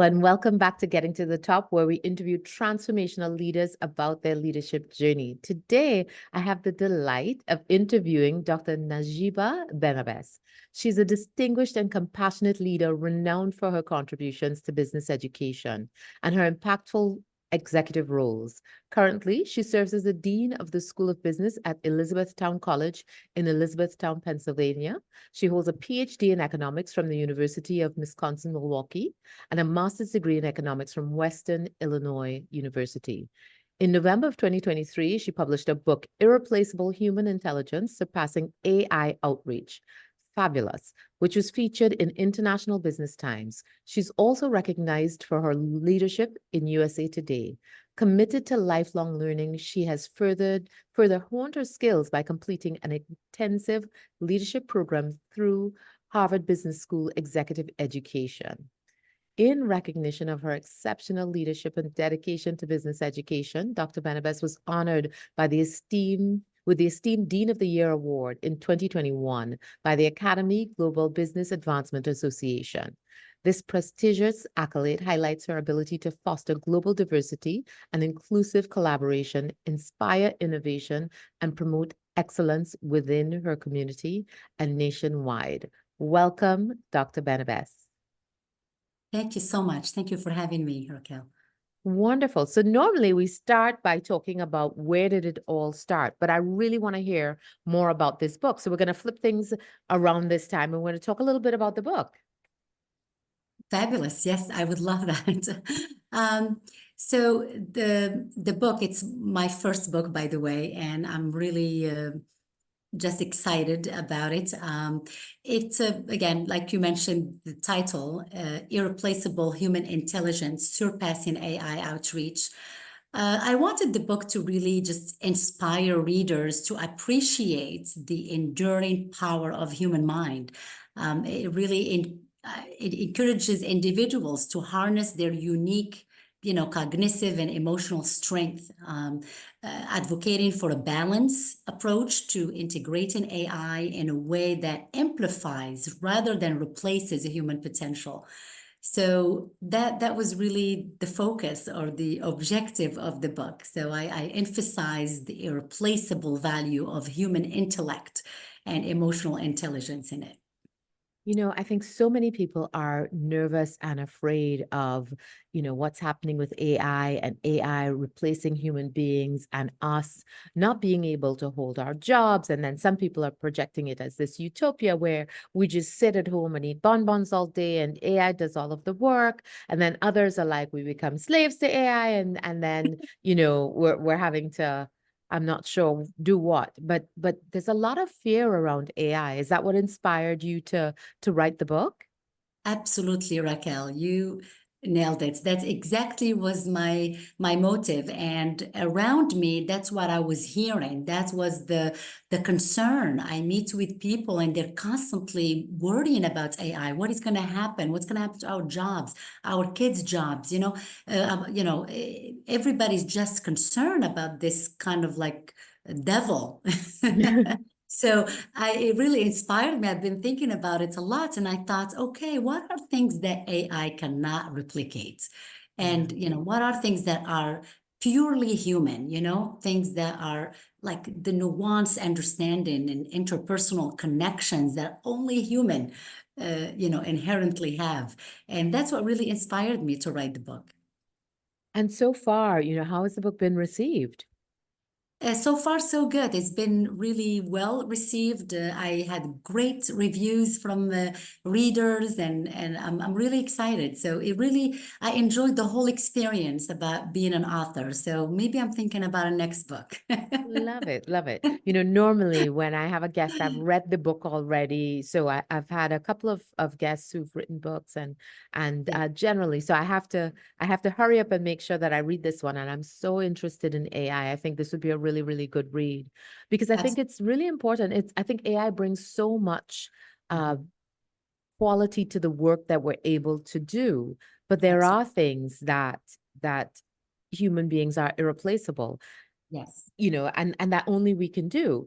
and welcome back to Getting to the Top, where we interview transformational leaders about their leadership journey. Today, I have the delight of interviewing Dr. Najiba Benabess. She's a distinguished and compassionate leader renowned for her contributions to business education and her impactful executive roles. Currently, she serves as the Dean of the School of Business at Elizabethtown College in Elizabethtown, Pennsylvania. She holds a Ph.D. in economics from the University of Wisconsin-Milwaukee and a master's degree in economics from Western Illinois University. In November of 2023, she published a book, Irreplaceable Human Intelligence, Surpassing AI Outreach. Fabulous, which was featured in International Business Times. She's also recognized for her leadership in USA Today. Committed to lifelong learning, she has further honed her skills by completing an intensive leadership program through Harvard Business School Executive Education. In recognition of her exceptional leadership and dedication to business education, Dr. Benabess was honored with the esteemed Dean of the Year Award in 2021 by the Academy Global Business Advancement Association. This prestigious accolade highlights her ability to foster global diversity and inclusive collaboration, inspire innovation, and promote excellence within her community and nationwide. Welcome, Dr. Benabess. Thank you so much. Thank you for having me, Racquel. Wonderful. So normally we start by talking about where did it all start, but I really want to hear more about this book. So we're going to flip things around this time and we're going to talk a little bit about the book. Fabulous. Yes, I would love that. So the book, it's my first book, by the way, and I'm really just excited about it. It's, again, like you mentioned, the title, Irreplaceable Human Intelligence, Surpassing AI Outreach. I wanted the book to really just inspire readers to appreciate the enduring power of human mind. It really it encourages individuals to harness their unique cognitive and emotional strength, advocating for a balanced approach to integrating AI in a way that amplifies rather than replaces human potential. So that was really the focus or the objective of the book. So I emphasize the irreplaceable value of human intellect and emotional intelligence in it. You know, I think so many people are nervous and afraid of, what's happening with AI and AI replacing human beings and us not being able to hold our jobs. And then some people are projecting it as this utopia where we just sit at home and eat bonbons all day and AI does all of the work. And then others are like, we become slaves to AI and then, we're having to, I'm not sure do what, but there's a lot of fear around AI. Is that what inspired you to write the book? Absolutely, Racquel. You nailed it. That's exactly was my motive. And around me, that's what I was hearing. That was the concern. I meet with people and they're constantly worrying about AI. What is going to happen? What's going to happen to our jobs, our kids' jobs? Everybody's just concerned about this kind of like devil. So it really inspired me. I've been thinking about it a lot, and I thought, okay, what are things that AI cannot replicate? And, what are things that are purely human, things that are like the nuanced understanding and interpersonal connections that only human, inherently have. And that's what really inspired me to write the book. And so far, how has the book been received? So far, so good. It's been really well received. I had great reviews from readers, and I'm really excited. So I enjoyed the whole experience about being an author. So maybe I'm thinking about a next book. Love it, love it. Normally when I have a guest, I've read the book already. So I've had a couple of guests who've written books and Yeah, generally, so I have to hurry up and make sure that I read this one. And I'm so interested in AI. I think this would be a really, really good read because I think it's really important. I think AI brings so much quality to the work that we're able to do, but there absolutely. are things that human beings are irreplaceable. Yes. And that only we can do.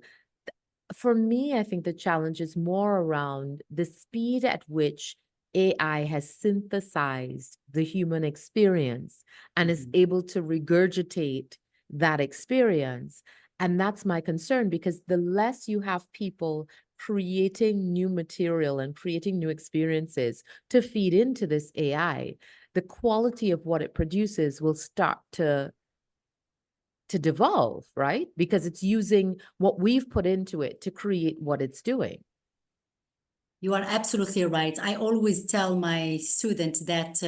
For me, I think the challenge is more around the speed at which AI has synthesized the human experience and is able to regurgitate that experience. And that's my concern, because the less you have people creating new material and creating new experiences to feed into this AI, the quality of what it produces will start to devolve, right? Because it's using what we've put into it to create what it's doing. You are absolutely right. I always tell my students that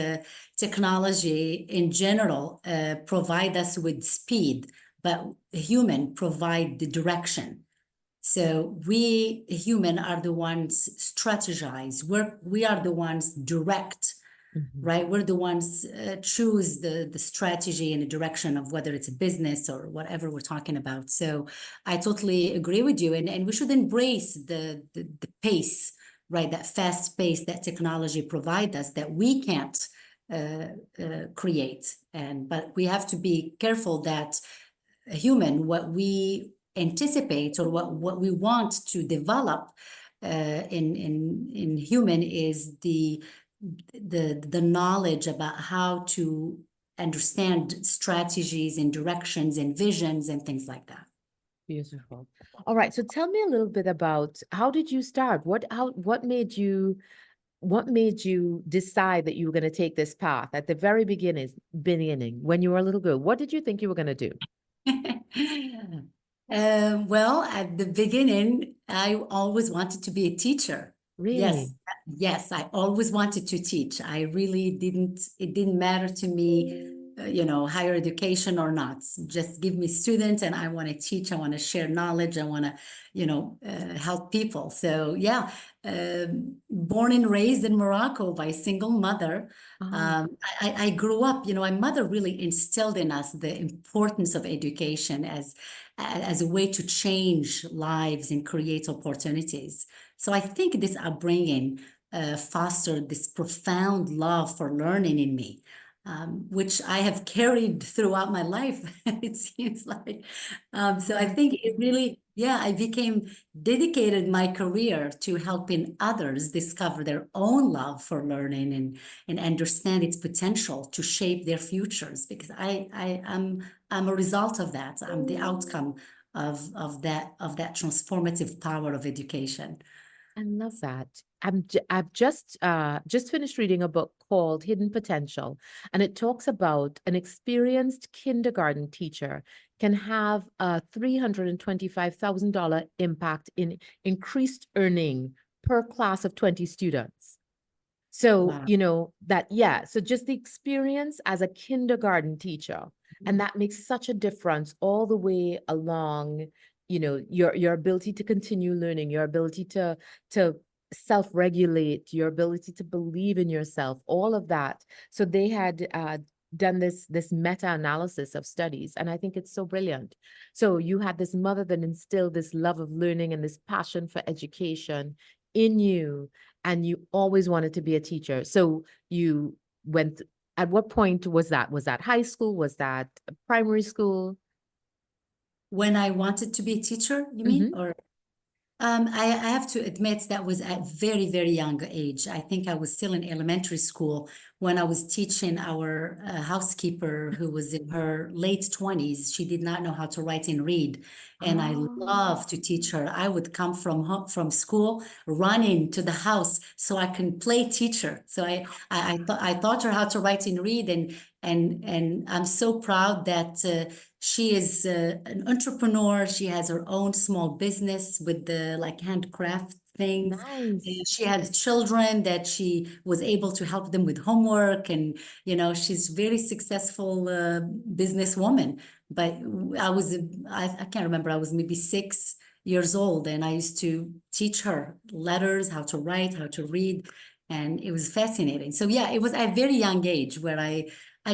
technology in general provide us with speed, but human provide the direction. So we human are the ones strategize. We are the ones direct, Mhm. right? We're the ones choose the strategy and the direction of whether it's a business or whatever we're talking about. So I totally agree with you, and we should embrace the pace, right? That fast pace that technology provide us that we can't create, and but we have to be careful that a human what we anticipate or what we want to develop in human is the knowledge about how to understand strategies and directions and visions and things like that. Beautiful. All right. So tell me a little bit about, how did you start? What made you decide that you were going to take this path at the very beginning when you were a little girl? What did you think you were going to do? Well, at the beginning, I always wanted to be a teacher. Yes, Really? yes, I always wanted to teach. I really didn't, it didn't matter to me, higher education or not. Just give me students and I want to teach. I want to share knowledge. I want to, help people. So, yeah, born and raised in Morocco by a single mother. Oh, I grew up, my mother really instilled in us the importance of education as a way to change lives and create opportunities. So I think this upbringing fostered this profound love for learning in me, which I have carried throughout my life, it seems like. So I that's think it really, yeah, I became dedicated my career to helping others discover their own love for learning and understand its potential to shape their futures because I'm a result of that. I'm the outcome of that transformative power of education. I love that. I've just finished reading a book called Hidden Potential, and it talks about an experienced kindergarten teacher can have a $325,000 impact in increased earning per class of 20 students. So, Wow. yeah. So just the experience as a kindergarten teacher, and that makes such a difference all the way along, your ability to continue learning, your ability to self-regulate, your ability to believe in yourself, all of that. So they had done this meta-analysis of studies, and I think it's so brilliant. So you had this mother that instilled this love of learning and this passion for education in you, and you always wanted to be a teacher. So you went, at what point was that? Was that high school? Was that primary school? When I wanted to be a teacher, you mean? Mm-hmm. Or I have to admit that was at very, very young age. I think I was still in elementary school when I was teaching our housekeeper who was in her late 20s. She did not know how to write and read, and I Oh, loved to teach her. I would come from school running to the house so I can play teacher. So I taught her how to write and read, and I'm so proud that she is an entrepreneur. She has her own small business with the like handcraft things. nice. And she has children that she was able to help them with homework, and she's very successful businesswoman. But I can't remember. I was maybe 6 years old, and I used to teach her letters, how to write, how to read, and it was fascinating. So yeah, it was at a very young age where I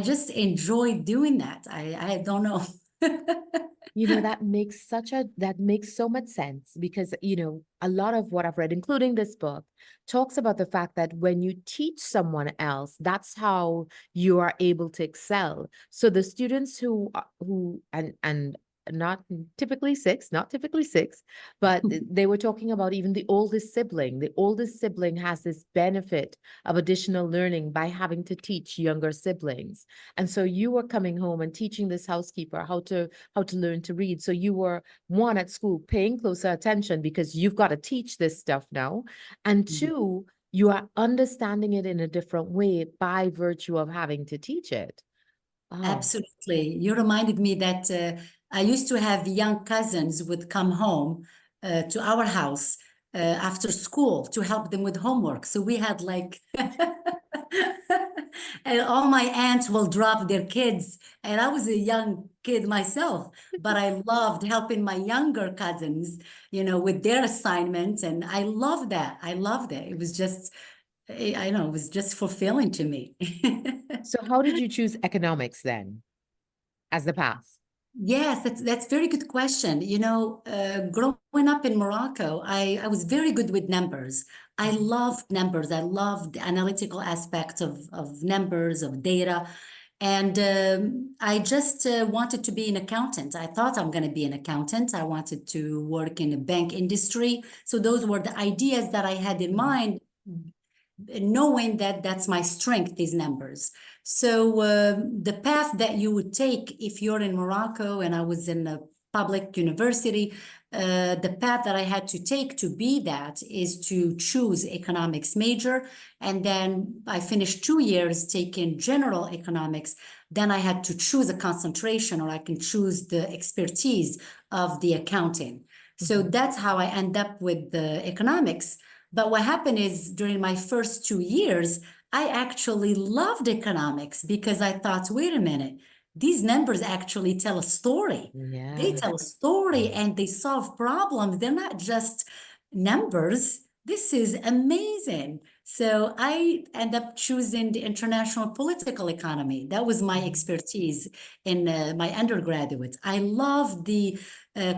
just enjoyed doing that. I don't know. That makes so much sense, because, a lot of what I've read, including this book, talks about the fact that when you teach someone else, that's how you are able to excel. So the students who not typically six, not typically six, but they were talking about even the oldest sibling. The oldest sibling has this benefit of additional learning by having to teach younger siblings. And so you were coming home and teaching this housekeeper how to learn to read. So you were, one, at school paying closer attention because you've got to teach this stuff now. And two, you are understanding it in a different way by virtue of having to teach it. Oh, Absolutely. You reminded me that I used to have young cousins would come home to our house after school to help them with homework. So we had like, and all my aunts will drop their kids. And I was a young kid myself, but I loved helping my younger cousins, with their assignments. And I loved that. I loved it. It was just, I know, it was just fulfilling to me. so how did you choose economics then as the path? Yes, that's very good question. Growing up in Morocco, I was very good with numbers. I Mhm. loved numbers. I loved the analytical aspect of numbers, of data. And I just wanted to be an accountant. I thought I'm going to be an accountant. I wanted to work in a bank industry. So those were the ideas that I had in Mhm. mind, knowing that that's my strength, these numbers. So the path that you would take if you're in Morocco, and I was in a public university, the path that I had to take to be that is to choose economics major. And then I finished 2 years taking general economics. Then I had to choose a concentration, or I can choose the expertise of the accounting. So Mhm. that's how I end up with the economics. But what happened is during my first 2 years, I actually loved economics because I thought, wait a minute, these numbers actually tell a story. They Yeah. tell a story and they solve problems. They're not just numbers. This is amazing. So I end up choosing the international political economy. That was my Mhm. expertise in my undergraduate. I love the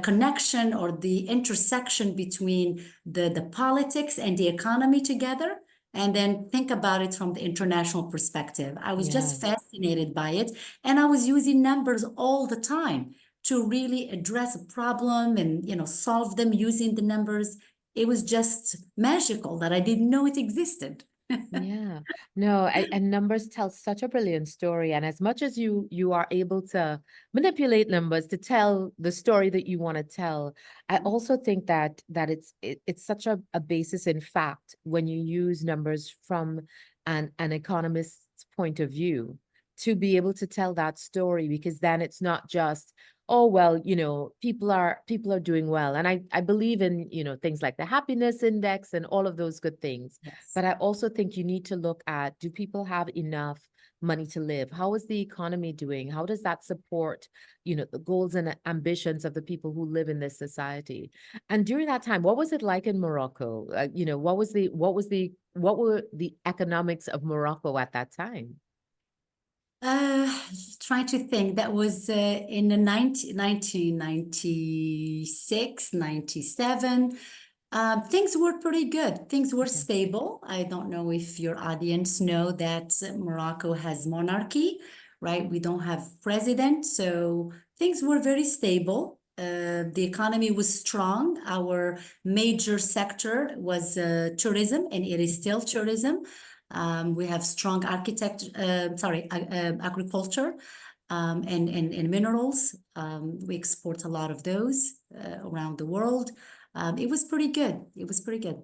connection or the intersection between the politics and the economy together, and then think about it from the international perspective. I was Yeah. just fascinated by it, and I was using numbers all the time to really address a problem and solve them using the numbers. It was just magical that I didn't know it existed. Yeah. No, and numbers tell such a brilliant story. And as much as you are able to manipulate numbers to tell the story that you want to tell, I also think that it's such a basis in fact when you use numbers from an economist's point of view to be able to tell that story, because then it's not just, oh well, people are doing well. And I believe in, things like the happiness index and all of those good things. Yes. But I also think you need to look at, do people have enough money to live? How is the economy doing? How does that support, the goals and ambitions of the people who live in this society? And during that time, what was it like in Morocco? What were the economics of Morocco at that time? Uh, Trying to think. That was in the 1996, 97. Things were pretty good. Things were Okay. stable. I don't know if your audience know that Morocco has monarchy, right? We don't have president, so things were very stable. The economy was strong. Our major sector was tourism, and it is still tourism. We have strong agriculture and minerals. We export a lot of those around the world. It was pretty good. It was pretty good.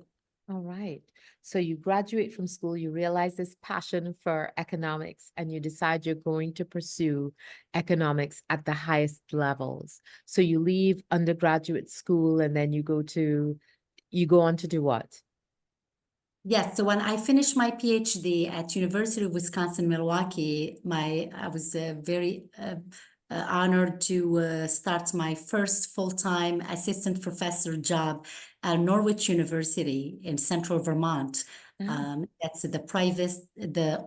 All right. So you graduate from school, you realize this passion for economics, and you decide you're going to pursue economics at the highest levels. So you leave undergraduate school and then you go on to do what? Yes, so when I finished my PhD at University of Wisconsin-Milwaukee, I was very honored to start my first full-time assistant professor job at Norwich University in central Vermont. Ah, That's the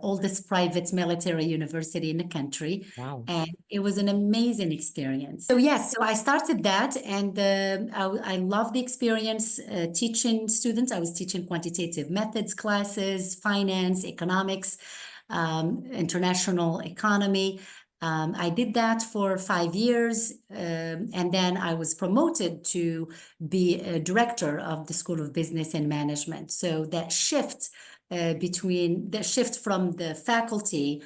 oldest private military university in the country. wow. And it was an amazing experience. So yes, so I started that, and I love the experience teaching students. I was teaching quantitative methods classes, finance, economics, international economy. I did that for 5 years, and then I was promoted to be a director of the School of Business and Management. So that shift from the faculty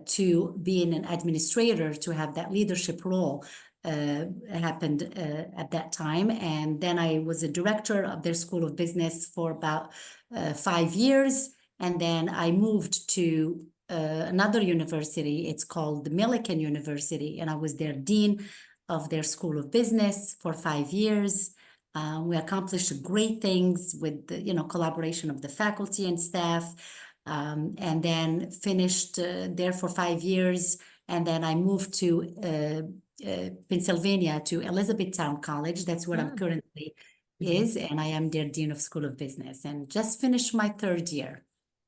to being an administrator, to have that leadership role, happened at that time. And then I was a director of their School of Business for about 5 years. And then I moved to another university. It's called the Millikan University, and I was their dean of their School of Business for 5 years. We accomplished great things with the, collaboration of the faculty and staff, and then finished there for 5 years. And then I moved to Pennsylvania, to Elizabethtown College. That's where I'm currently is, and I am their dean of School of Business, and just finished my 3rd year.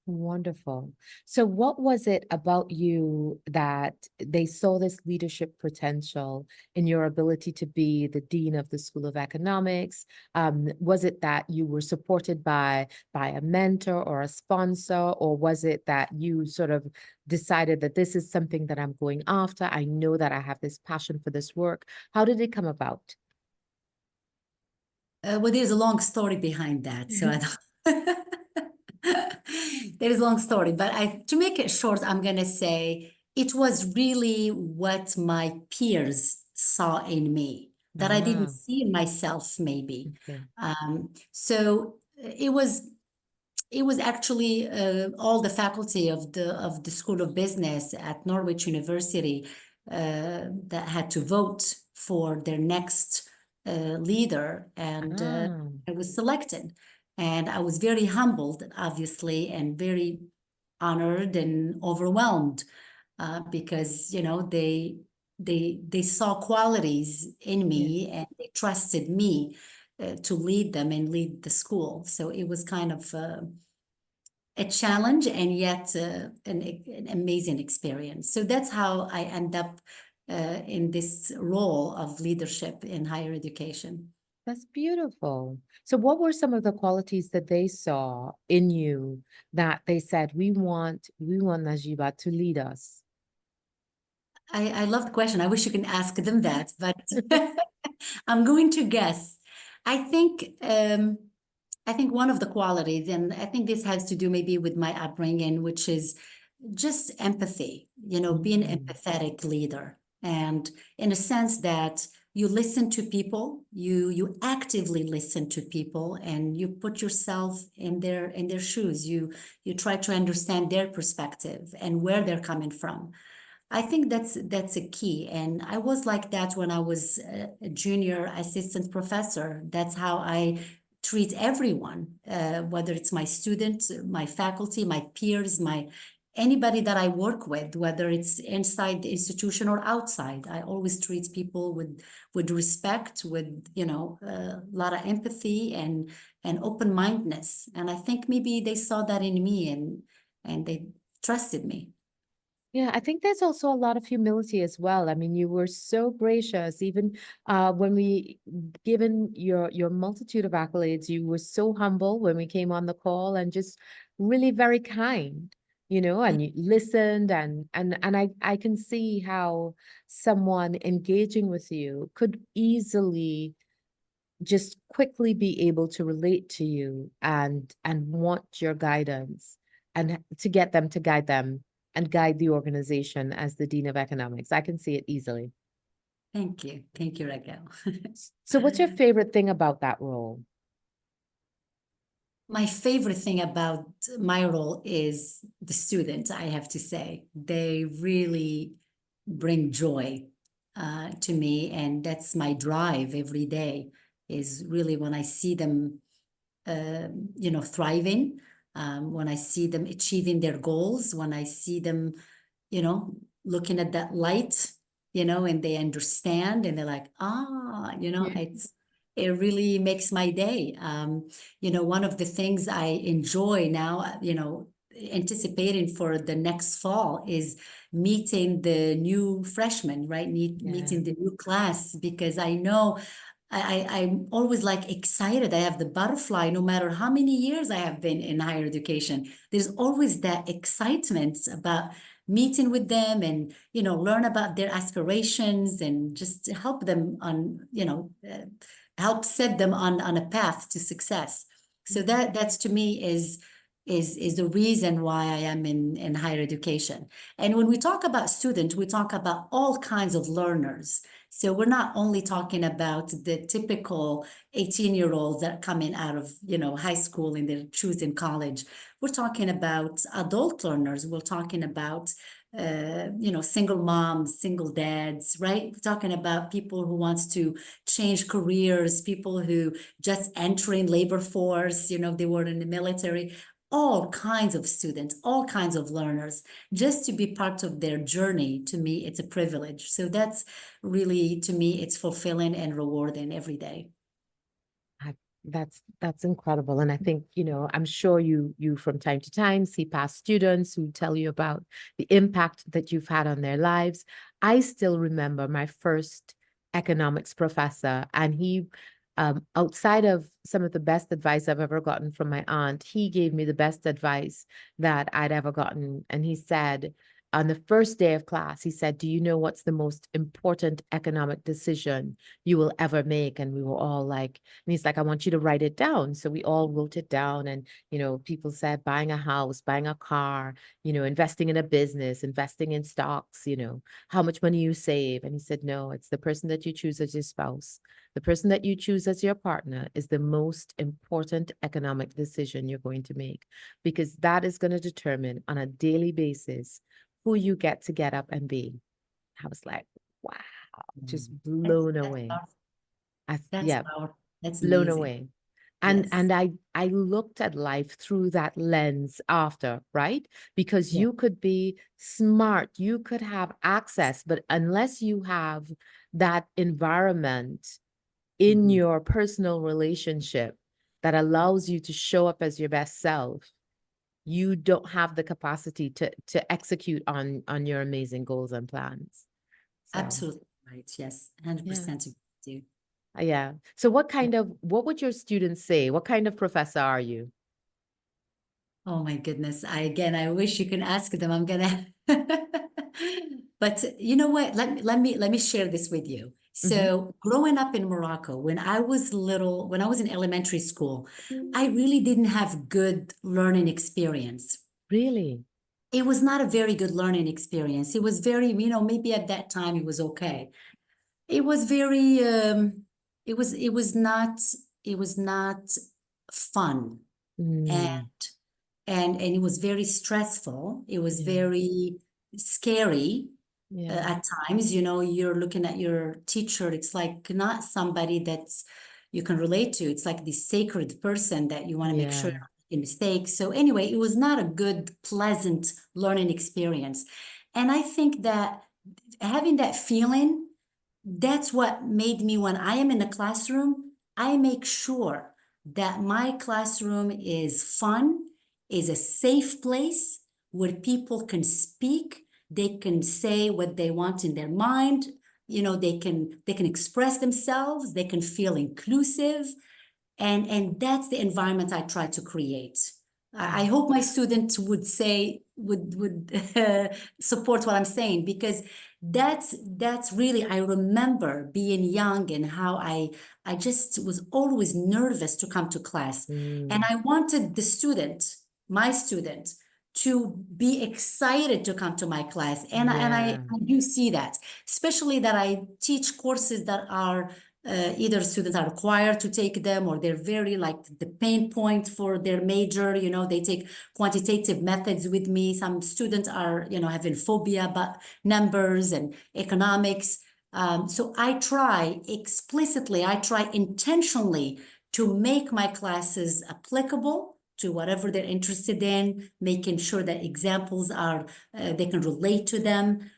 Wonderful. So what was it about you that they saw this leadership potential in your ability to be the dean of the School of Economics? Was it that you were supported by a mentor or a sponsor, or was it that you sort of decided that this is something that I'm going after? I know that I have this passion for this work. How did it come about? Well, there's a long story behind that, so I don't. There is a long story, but to make it short, I'm gonna say it was really what my peers saw in me that I didn't Ah, see in myself, maybe. okay. So it was actually all the faculty of the School of Business at Norwich University that had to vote for their next leader, and Ah, I was selected. And I was very humbled, obviously, and very honored and overwhelmed because they saw qualities in yeah. me, and they trusted me to lead them and lead the school. So it was kind of a challenge, and yet an amazing experience. So that's how I end up in this role of leadership in higher education. That's beautiful. So what were some of the qualities that they saw in you that they said, we want Najiba to lead us? I love the question. I wish you can ask them that, but I'm going to guess. I think I think one of the qualities, and I think this has to do maybe with my upbringing, which is just empathy, being an Mm, empathetic leader. And in a sense that you listen to people, you actively listen to people, and you put yourself in their shoes. You try to understand their perspective and where they're coming from. I think that's a key. And I was like that when I was a junior assistant professor. That's how I treat everyone, whether it's my students, my faculty, my peers, my anybody that I work with, whether it's inside the institution or outside. I always treat people with respect, with a lot of empathy and open-mindedness. And I think maybe they saw that in me, and they trusted me. yeah, I think there's also a lot of humility as well. I mean, you were so gracious, even when we given your multitude of accolades, you were so humble when we came on the call and just really very kind, and you listened and I can see how someone engaging with you could easily just quickly be able to relate to you and want your guidance and to get them to guide them and guide the organization as the dean of economics. I can see it easily. Thank you. Thank you, Racquel. So what's your favorite thing about that role? My favorite thing about my role is the students, I have to say. They really bring joy to me, and that's my drive every day, is really when I see them, thriving, when I see them achieving their goals, when I see them, looking at that light, and they understand, and they're like, Yeah. it really makes my day. One of the things I enjoy now, anticipating for the next fall is meeting the new freshmen, right? Yeah. Meeting the new class, because I know I'm always like excited. I have the butterfly no matter how many years I have been in higher education. There's always that excitement about meeting with them and, learn about their aspirations and just help them on, help set them on a path to success. So that's to me is the reason why I am in higher education. And when we talk about students, we talk about all kinds of learners. So we're not only talking about the typical 18-year-olds that are coming out of, high school and they're choosing college. We're talking about adult learners. We're talking about single moms, single dads, right? We're talking about people who wants to change careers, people who just entering labor force, they were in the military, all kinds of students, all kinds of learners, just to be part of their journey. To me, it's a privilege. So that's really, to me, it's fulfilling and rewarding every day. That's incredible. And I think, I'm sure you from time to time see past students who tell you about the impact that you've had on their lives. I still remember my first economics professor, and he, outside of some of the best advice I've ever gotten from my aunt, he gave me the best advice that I'd ever gotten. And he said, on the first day of class, he said, "Do you know what's the most important economic decision you will ever make?" And we were all like, and he's like, "I want you to write it down." So we all wrote it down. And, people said buying a house, buying a car, investing in a business, investing in stocks, how much money you save. And he said, "No, it's the person that you choose as your spouse. The person that you choose as your partner is the most important economic decision you're going to make, because that is going to determine on a daily basis who you get up and be." I was like, wow, just blown away. That's Yeah, powerful. That's blown amazing. away. And Yes. and I looked at life through that lens after, right? Because Yeah. you could be smart, you could have access, but unless you have that environment in Mhm. your personal relationship that allows you to show up as your best self, you don't have the capacity to execute on your amazing goals and plans. So Absolutely right. Yes. yeah. 100% agree with you. Yeah. So what would your students say? What kind of professor are you? Oh my goodness. I wish you can ask them. I'm gonna but you know what? Let me share this with you. Hmm. So growing up in Morocco, when I was little, when I was in elementary school, I really didn't have good learning experience. Really? It was not a very good learning experience. It was very, maybe at that time it was okay. It was very it was not fun. And Mm, and it was very stressful. It was yeah. very scary Yeah. at times. You're looking at your teacher. It's like not somebody that's you can relate to. It's like this sacred person that you want to make sure Yeah. you're not making mistakes. So anyway, it was not a good, pleasant learning experience. And I think that having that feeling, that's what made me, when I am in the classroom, I make sure that my classroom is fun, is a safe place where people can speak, they can say what they want in their mind, they can express themselves, they can feel inclusive, and that's the environment I try to create. I Mm, hope my students would support what I'm saying, because that's really, I remember being young and how I just was always nervous to come to class, and mm, I wanted my student to be excited to come to my class, and I yeah. do see that, especially that I teach courses that are either students are required to take them, or they're very like the pain point for their major. They take quantitative methods with me. Some students are, having phobia about numbers and economics. So I try intentionally to make my classes applicable to whatever they're interested in, making sure that examples are, they can relate to them,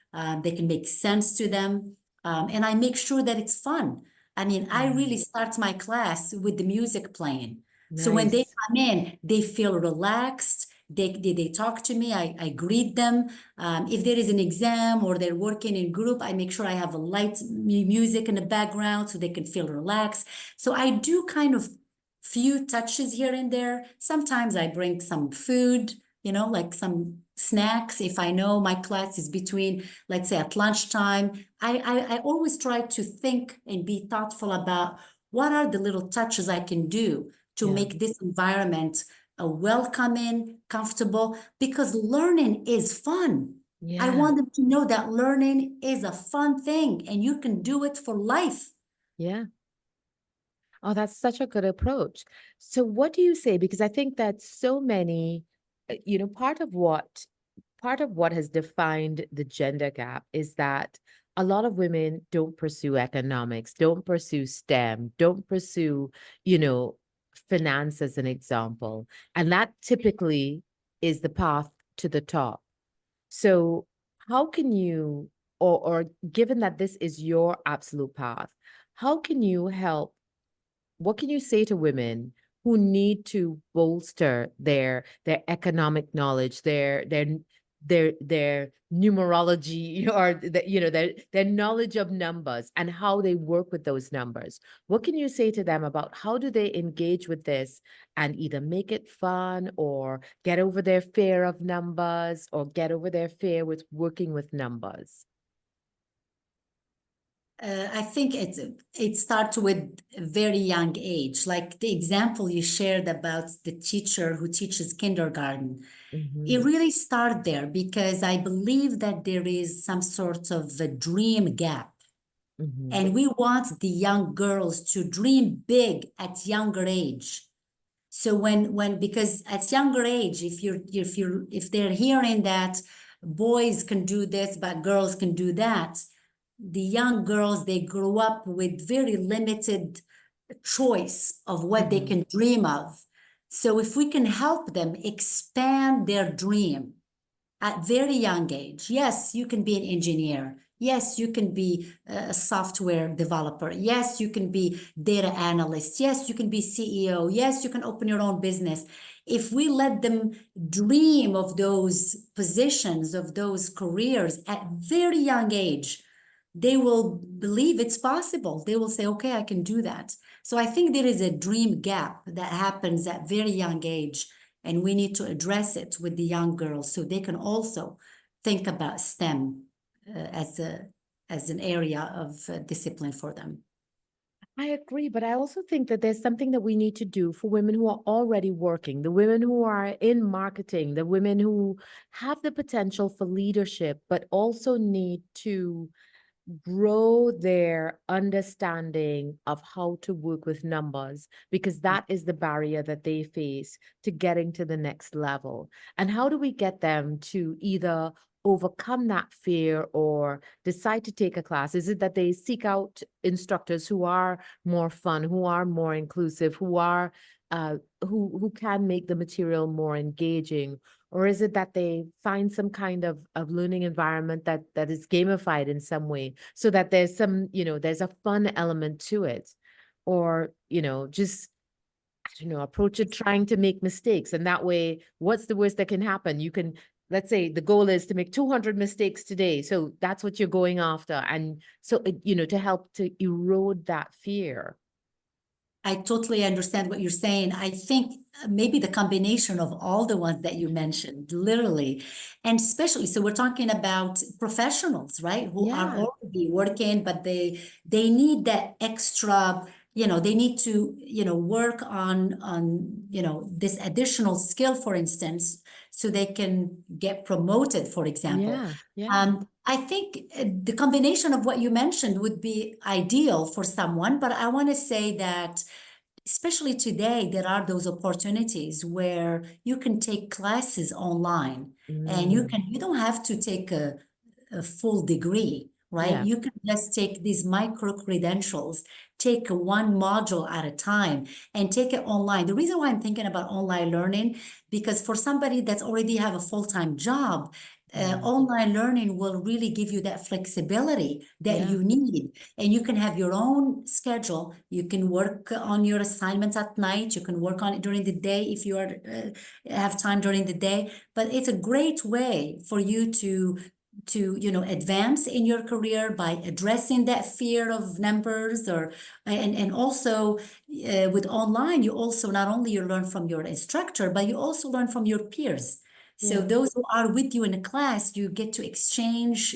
they can make sense to them. And I make sure that it's fun. I mean, I Mm, really start my class with the music playing. So when they nice. come in, they feel relaxed. They talk to me. I greet them. If there is an exam or they're working in group, I make sure I have a light music in the background so they can feel relaxed. So I do kind of few touches here and there. Sometimes I bring some food, like snacks, if I know my class is between, let's say at lunchtime, I always try to think and be thoughtful about what are the little touches I can do to Yeah. make this environment a welcoming, comfortable, because learning is fun. I Yeah. want them to know that learning is a fun thing and you can do it for life. Yeah. Oh, that's such a good approach. So what do you say? Because I think that so many, part of what has defined the gender gap is that a lot of women don't pursue economics, don't pursue STEM, don't pursue, you know, finance as an example. And that typically is the path to the top. So how can you, or given that this is your absolute path, how can you help what can you say to women who need to bolster their economic knowledge, their numerology or their knowledge of numbers and how they work with those numbers? What can you say to them about how do they engage with this and either make it fun or get over their fear of numbers or get over their fear with working with numbers? I think it starts with a very young age. Like the example you shared about the teacher who teaches kindergarten. It Hmm. really started there because I believe that there is some sort of a dream gap. Hmm. And we want the young girls to dream big at younger age. So when because at younger age, if they're hearing that boys can do this but girls can do that, the young girls, they grow up with very limited choice of what they Hmm. can dream of. So if we can help them expand their dream at very young age. Yes, you can be an engineer. Yes, you can be a software developer. Yes, you can be data analyst. Yes, you can be CEO. Yes, you can open your own business. If we let them dream of those positions, of those careers at very young age, they will believe it's possible. They will say, okay, I can do that. So I think there is a dream gap that happens at very young age, and we need to address it with the young girls so they can also think about STEM as an area of discipline for them. I agree, but I also think that there's something that we need to do for women who are already working, the women who are in marketing, the women who have the potential for leadership, but also need to grow their understanding of how to work with numbers because that is the barrier that they face to getting to the next level. And how do we get them to either overcome that fear or decide to take a class? Is it that they seek out instructors who are more fun, who are more inclusive, who are who can make the material more engaging? Or is it that they find some kind of learning environment that is gamified in some way so that there's there's a fun element to it? Or, just, I don't know, approach it trying to make mistakes. And that way, what's the worst that can happen? You can, let's say the goal is to make 200 mistakes today. So that's what you're going after. And so, to help to erode that fear. I totally understand what you're saying. I think maybe the combination of all the ones that you mentioned, literally, and especially, so we're talking about professionals, right, who are Yeah. already working, but they need that extra, they need to, work on, this additional skill, for instance, so they can get promoted, for example. Yeah. Yeah. I think the combination of what you mentioned would be ideal for someone, but I want to say that especially today, there are those opportunities where you can take classes online and Mm, you don't have to take a full degree, right? yeah. You can just take these micro credentials, take one module at a time and take it online. The reason why I'm thinking about online learning, because for somebody that's already have a full-time job, Mm, online learning will really give you that flexibility that yeah. you need. And you can have your own schedule. You can work on your assignments at night. You can work on it during the day if you are have time during the day. But it's a great way for you to advance in your career by addressing that fear of numbers, or and also with online you also not only you learn from your instructor but you also learn from your peers. So Yeah. those who are with you in a class, you get to exchange,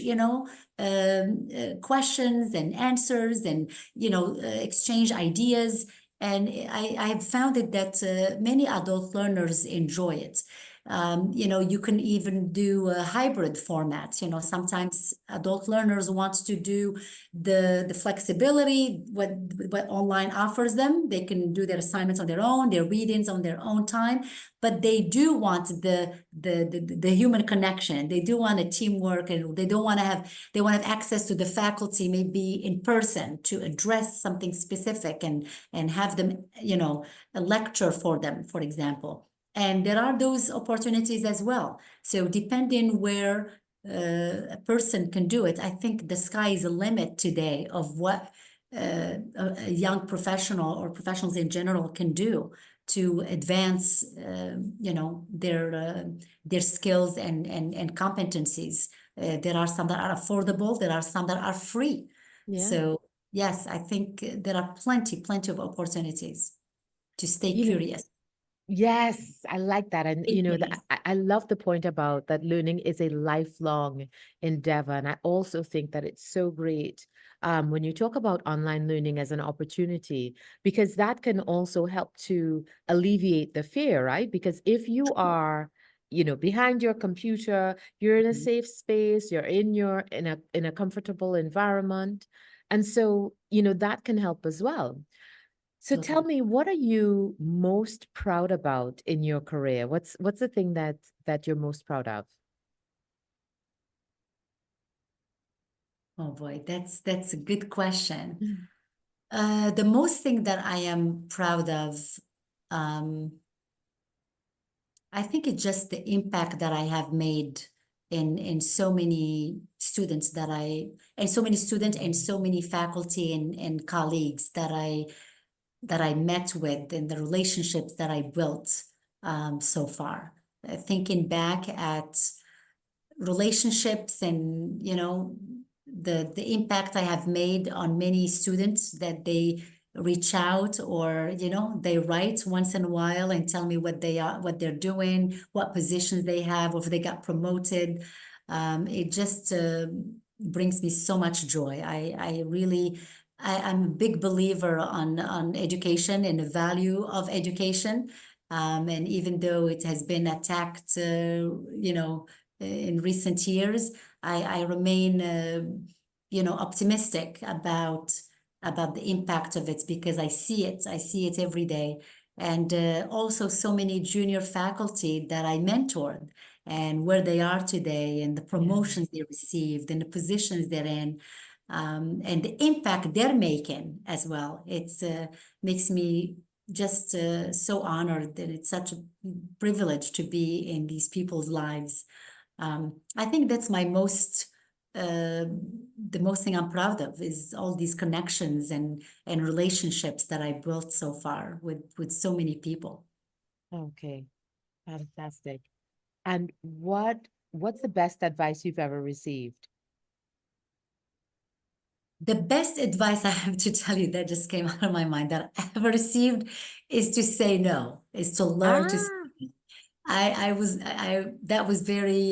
questions and answers, and exchange ideas. And I have found it that many adult learners enjoy it. You can even do a hybrid format. Sometimes adult learners want to do the flexibility what online offers them. They can do their assignments on their own, their readings on their own time, but they do want the human connection. They do want a teamwork, and they want to have access to the faculty, maybe in person, to address something specific and have them, a lecture for them, for example. And there are those opportunities as well. So depending where a person can do it, I think the sky is a limit today of what a young professional or professionals in general can do to advance, their skills and competencies. There are some that are affordable. There are some that are free. Yeah. So yes, I think there are plenty of opportunities to stay You know, curious. yes, I like that. And, Stay that curious. I love the point about that learning is a lifelong endeavor. And I also think that it's so great when you talk about online learning as an opportunity, because that can also help to alleviate the fear, right? Because if you are, behind your computer, you're in a Mhm. safe space, you're in a comfortable environment. And so, that can help as well. So tell Absolutely. me, what are you most proud about in your career? What's the thing that you're most proud of? Oh boy, that's a good question. Mm. The most thing that I am proud of, um, I think it's just the impact that I have made in so many students and so many students and so many faculty and colleagues that I met with, and the relationships that I built so far. Thinking back at relationships and the impact I have made on many students, that they reach out, or they write once in a while and tell me what they're doing, what positions they have, or if they got promoted. It just brings me so much joy. I'm a big believer on education and the value of education. And even though it has been attacked, in recent years, I remain, optimistic about the impact of it, because I see it. I see it every day. And also so many junior faculty that I mentored, and where they are today, and the Yeah. promotions they received, and the positions they're in, and the impact they're making as well. It's makes me just so honored, that it's such a privilege to be in these people's lives. I think that's uh, the most thing I'm proud of, is all these connections and relationships that I built so far with so many people. Okay, fantastic. And what's the best advice you've ever received? The best advice I have to tell you, that just came out of my mind, that I ever received, is to say no, is to learn to say Ah, no. I that was very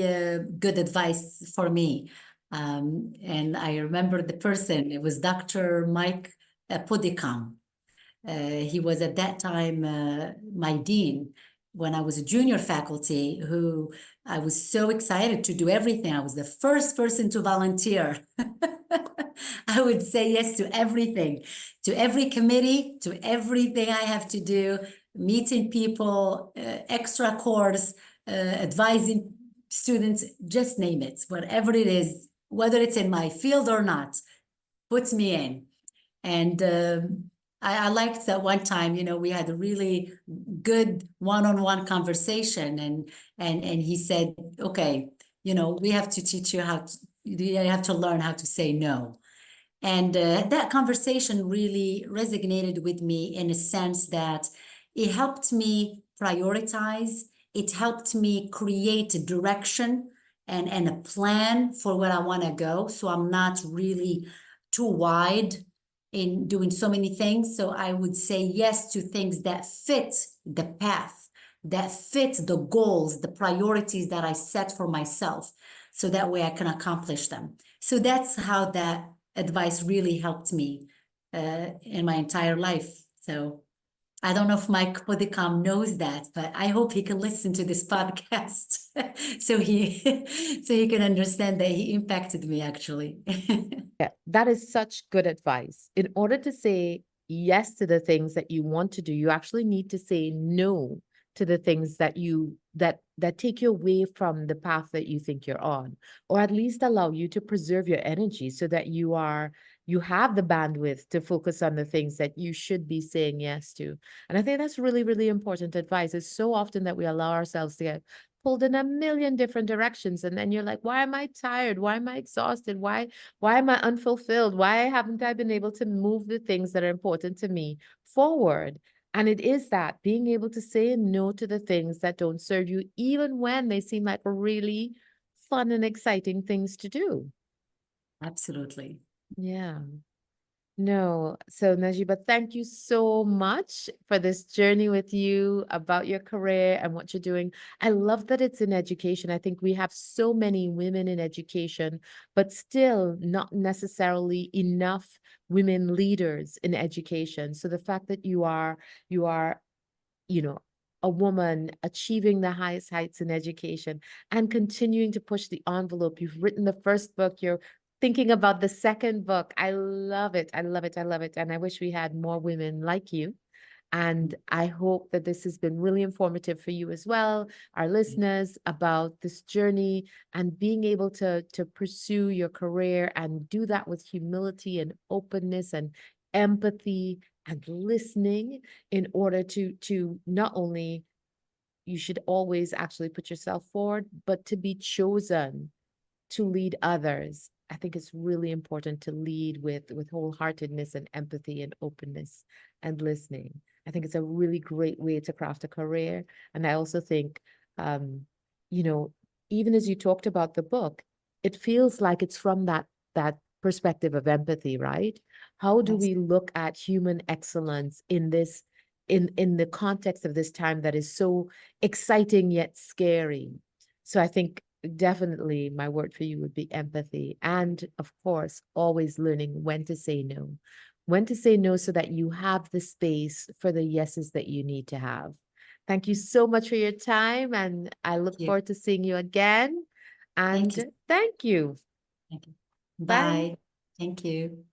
good advice for me. And I remember the person, it was Dr. Mike Pudicom. He was at that time my dean when I was a junior faculty, who I was so excited to do everything. I was the first person to volunteer. I would say yes to everything, to every committee, to everything I have to do, meeting people, extra course, advising students, just name it, whatever it is, whether it's in my field or not, puts me in. And I liked that one time, we had a really good one-on-one conversation, and he said, okay, we have to teach you you have to learn how to say no. And that conversation really resonated with me, in a sense that it helped me prioritize, it helped me create a direction and a plan for where I want to go. So I'm not really too wide in doing so many things. So I would say yes to things that fit the path that fit the goals, the priorities that I set for myself, so that way I can accomplish them. So that's how that advice really helped me in my entire life. So I don't know if Mike Podicom knows that, but I hope he can listen to this podcast so he can understand that he impacted me actually. Yeah, that is such good advice. In order to say yes to the things that you want to do, you actually need to say no to the things that that take you away from the path that you think you're on, or at least allow you to preserve your energy so that you have the bandwidth to focus on the things that you should be saying yes to. And I think that's really, really important advice. It's so often that we allow ourselves to get pulled in a million different directions. And then you're like, why am I tired? Why am I exhausted? Why am I unfulfilled? Why haven't I been able to move the things that are important to me forward? And it is that being able to say no to the things that don't serve you, even when they seem like really fun and exciting things to do. Absolutely. Yeah. No. So, Najiba, thank you so much for this journey with you about your career and what you're doing. I love that it's in education. I think we have so many women in education, but still not necessarily enough women leaders in education. So the fact that you are, you know, a woman achieving the highest heights in education and continuing to push the envelope. You've written the first book, you're thinking about the second book. I love it. I love it. I love it. And I wish we had more women like you. And I hope that this has been really informative for you as well, our listeners, about this journey and being able to pursue your career and do that with humility and openness and empathy and listening in order to not only you should always actually put yourself forward, but to be chosen to lead others. I think it's really important to lead with wholeheartedness and empathy and openness and listening. I think it's a really great way to craft a career. And I also think, um, you know, even as you talked about the book, it feels like it's from that perspective of empathy, right? How do Yes. we look at human excellence in this in the context of this time that is so exciting yet scary? So I think definitely my word for you would be empathy. And of course, always learning when to say no. When to say no so that you have the space for the yeses that you need to have. Thank you so much for your time. And I Thank look you. forward to seeing you again. Thank you. And thank you. Thank you. Bye. Bye. Thank you.